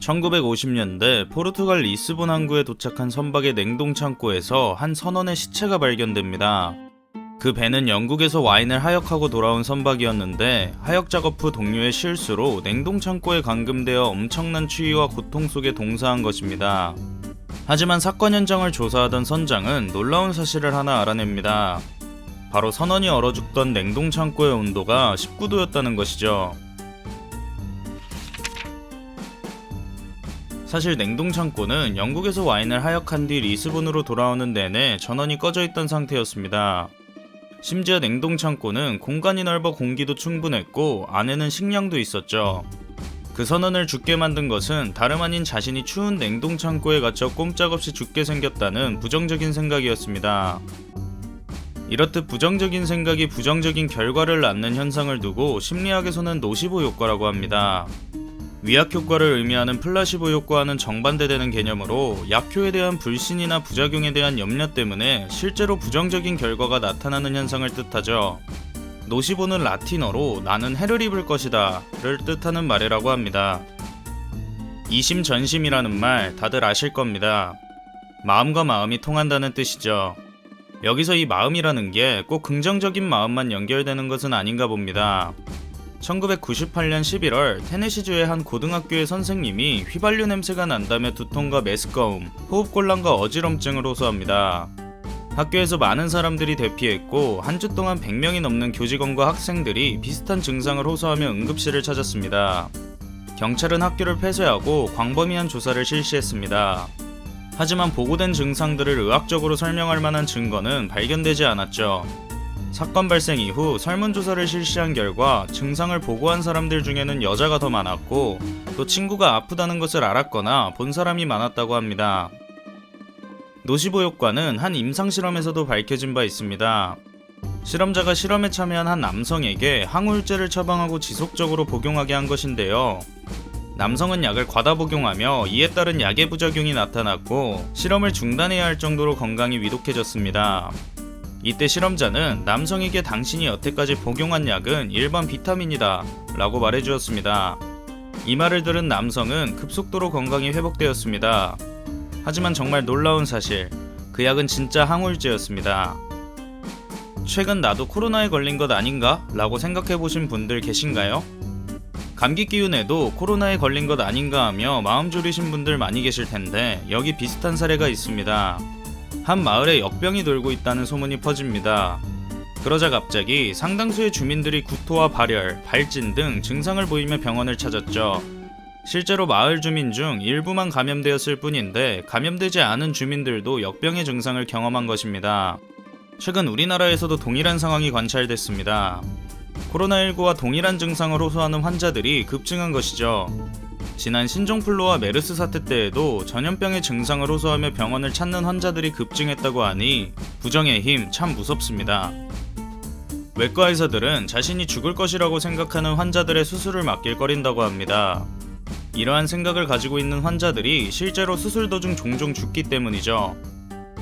1950년대 포르투갈 리스본 항구에 도착한 선박의 냉동 창고에서 한 선원의 시체가 발견됩니다. 그 배는 영국에서 와인을 하역하고 돌아온 선박이었는데 하역 작업 후 동료의 실수로 냉동 창고에 감금되어 엄청난 추위와 고통 속에 동사한 것입니다. 하지만 사건 현장을 조사하던 선장은 놀라운 사실을 하나 알아냅니다. 바로 선원이 얼어 죽던 냉동 창고의 온도가 19도였다는 것이죠. 사실 냉동 창고는 영국에서 와인을 하역한 뒤 리스본으로 돌아오는 내내 전원이 꺼져 있던 상태였습니다. 심지어 냉동 창고는 공간이 넓어 공기도 충분했고 안에는 식량도 있었죠. 그 선원을 죽게 만든 것은 다름 아닌 자신이 추운 냉동 창고에 갇혀 꼼짝없이 죽게 생겼다는 부정적인 생각이었습니다. 이렇듯 부정적인 생각이 부정적인 결과를 낳는 현상을 두고 심리학에서는 노시보 효과라고 합니다. 위약 효과를 의미하는 플라시보 효과와는 정반대되는 개념으로 약효에 대한 불신이나 부작용에 대한 염려 때문에 실제로 부정적인 결과가 나타나는 현상을 뜻하죠. 노시보는 라틴어로 나는 해를 입을 것이다 를 뜻하는 말이라고 합니다. 이심전심이라는 말 다들 아실 겁니다. 마음과 마음이 통한다는 뜻이죠. 여기서 이 마음이라는 게 꼭 긍정적인 마음만 연결되는 것은 아닌가 봅니다. 1998년 11월 테네시주의 한 고등학교의 선생님이 휘발유 냄새가 난다며 두통과 메스꺼움, 호흡곤란과 어지럼증을 호소합니다. 학교에서 많은 사람들이 대피했고 한 주 동안 100명이 넘는 교직원과 학생들이 비슷한 증상을 호소하며 응급실을 찾았습니다. 경찰은 학교를 폐쇄하고 광범위한 조사를 실시했습니다. 하지만 보고된 증상들을 의학적으로 설명할 만한 증거는 발견되지 않았죠. 사건 발생 이후 설문조사를 실시한 결과 증상을 보고한 사람들 중에는 여자가 더 많았고 또 친구가 아프다는 것을 알았거나 본 사람이 많았다고 합니다. 노시보 효과는 한 임상실험에서도 밝혀진 바 있습니다. 실험자가 실험에 참여한 한 남성에게 항우울제를 처방하고 지속적으로 복용하게 한 것인데요. 남성은 약을 과다 복용하며 이에 따른 약의 부작용이 나타났고 실험을 중단해야 할 정도로 건강이 위독해졌습니다. 이때 실험자는 남성에게 당신이 여태까지 복용한 약은 일반 비타민이다 라고 말해주었습니다. 이 말을 들은 남성은 급속도로 건강이 회복되었습니다. 하지만 정말 놀라운 사실, 그 약은 진짜 항우울제였습니다. 최근 나도 코로나에 걸린 것 아닌가? 라고 생각해보신 분들 계신가요? 감기 기운에도 코로나에 걸린 것 아닌가 하며 마음 졸이신 분들 많이 계실 텐데 여기 비슷한 사례가 있습니다. 한 마을에 역병이 돌고 있다는 소문이 퍼집니다. 그러자 갑자기 상당수의 주민들이 구토와 발열, 발진 등 증상을 보이며 병원을 찾았죠. 실제로 마을 주민 중 일부만 감염되었을 뿐인데 감염되지 않은 주민들도 역병의 증상을 경험한 것입니다. 최근 우리나라에서도 동일한 상황이 관찰됐습니다. 코로나19와 동일한 증상을 호소하는 환자들이 급증한 것이죠. 지난 신종플루와 메르스 사태 때에도 전염병의 증상을 호소하며 병원을 찾는 환자들이 급증했다고 하니 부정의 힘 참 무섭습니다. 외과 의사들은 자신이 죽을 것이라고 생각하는 환자들의 수술을 맡길 거린다고 합니다. 이러한 생각을 가지고 있는 환자들이 실제로 수술 도중 종종 죽기 때문이죠.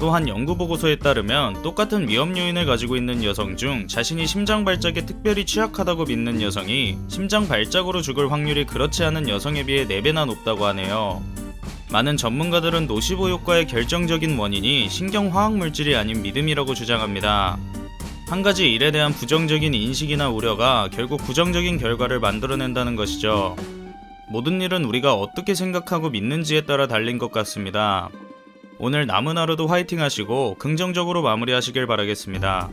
또한 연구 보고서에 따르면 똑같은 위험 요인을 가지고 있는 여성 중 자신이 심장 발작에 특별히 취약하다고 믿는 여성이 심장 발작으로 죽을 확률이 그렇지 않은 여성에 비해 4배나 높다고 하네요. 많은 전문가들은 노시보 효과의 결정적인 원인이 신경화학 물질이 아닌 믿음이라고 주장합니다. 한 가지 일에 대한 부정적인 인식이나 우려가 결국 부정적인 결과를 만들어낸다는 것이죠. 모든 일은 우리가 어떻게 생각하고 믿는지에 따라 달린 것 같습니다. 오늘 남은 하루도 화이팅 하시고 긍정적으로 마무리하시길 바라겠습니다.